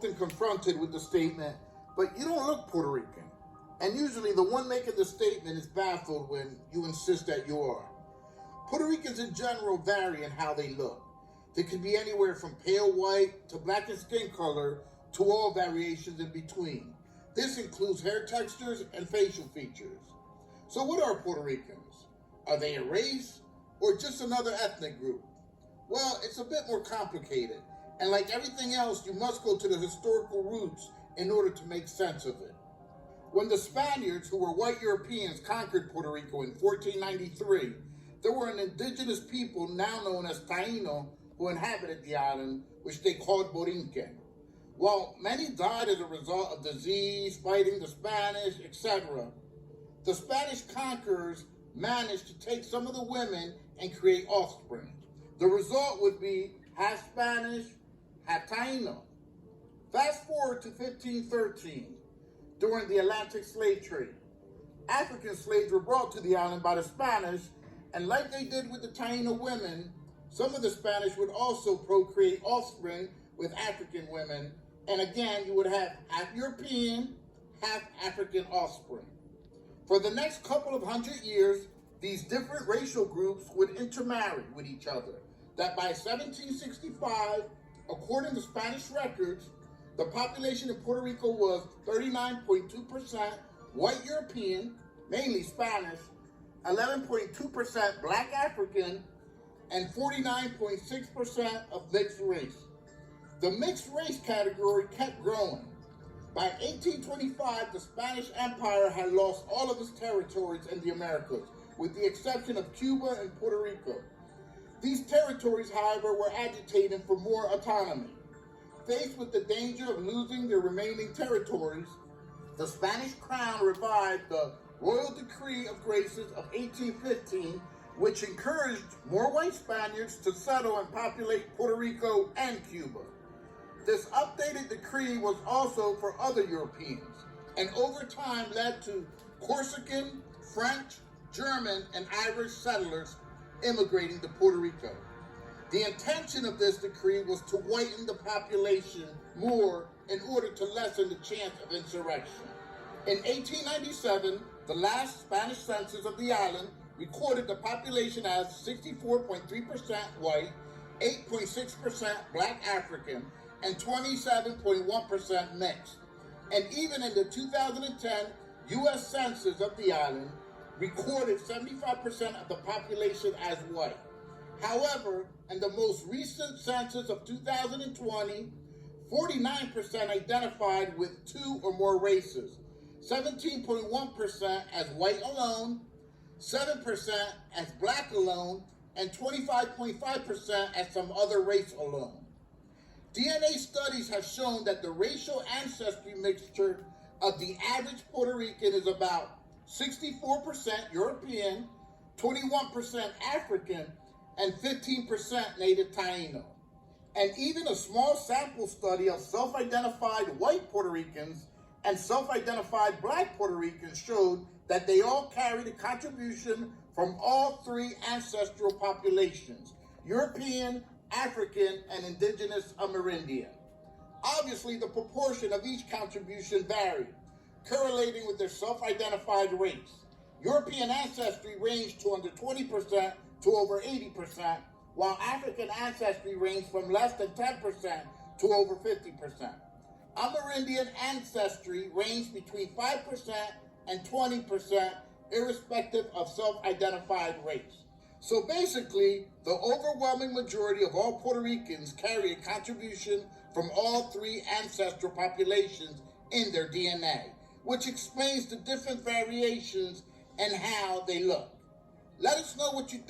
often confronted with the statement, "But you don't look Puerto Rican." And usually the one making the statement is baffled when you insist that you are. Puerto Ricans in general vary in how they look. They can be anywhere from pale white to blackened skin color to all variations in between. This includes hair textures and facial features. So what are Puerto Ricans? Are they a race or just another ethnic group? Well, it's a bit more complicated, and like everything else, you must go to the historical roots in order to make sense of it. When the Spaniards, who were white Europeans, conquered Puerto Rico in 1493, there were an indigenous people now known as Taíno who inhabited the island, which they called Borinquen. While many died as a result of disease, fighting the Spanish, etc., the Spanish conquerors managed to take some of the women and create offspring. The result would be half Spanish, half Taíno. Fast forward to 1513, during the Atlantic slave trade. African slaves were brought to the island by the Spanish, and like they did with the Taíno women, some of the Spanish would also procreate offspring with African women, and again, you would have half European, half African offspring. For the next couple of hundred years, these different racial groups would intermarry with each other, that by 1765, according to Spanish records, the population in Puerto Rico was 39.2% white European, mainly Spanish, 11.2% black African, and 49.6% of mixed race. The mixed race category kept growing. By 1825, the Spanish Empire had lost all of its territories in the Americas, with the exception of Cuba and Puerto Rico. These territories, however, were agitating for more autonomy. Faced with the danger of losing their remaining territories, the Spanish crown revived the Royal Decree of Graces of 1815, which encouraged more white Spaniards to settle and populate Puerto Rico and Cuba. This updated decree was also for other Europeans, and over time led to Corsican, French, German, and Irish settlers immigrating to Puerto Rico. The intention of this decree was to whiten the population more in order to lessen the chance of insurrection. In 1897, the last Spanish census of the island recorded the population as 64.3% white, 8.6% black African, and 27.1% mixed. And even in the 2010 U.S. Census of the island, recorded 75% of the population as white. However, in the most recent census of 2020, 49% identified with two or more races, 17.1% as white alone, 7% as black alone, and 25.5% as some other race alone. DNA studies have shown that the racial ancestry mixture of the average Puerto Rican is about 64% European, 21% African, and 15% native Taíno. And even a small sample study of self-identified white Puerto Ricans and self-identified black Puerto Ricans showed that they all carried a contribution from all three ancestral populations: European, African, and indigenous Amerindian. Obviously, the proportion of each contribution varied, correlating with their self-identified race. European ancestry ranged to under 20% to over 80%, while African ancestry ranged from less than 10% to over 50%. Amerindian ancestry ranged between 5% and 20%, irrespective of self-identified race. So basically, the overwhelming majority of all Puerto Ricans carry a contribution from all three ancestral populations in their DNA, which explains the different variations and how they look. Let us know what you think.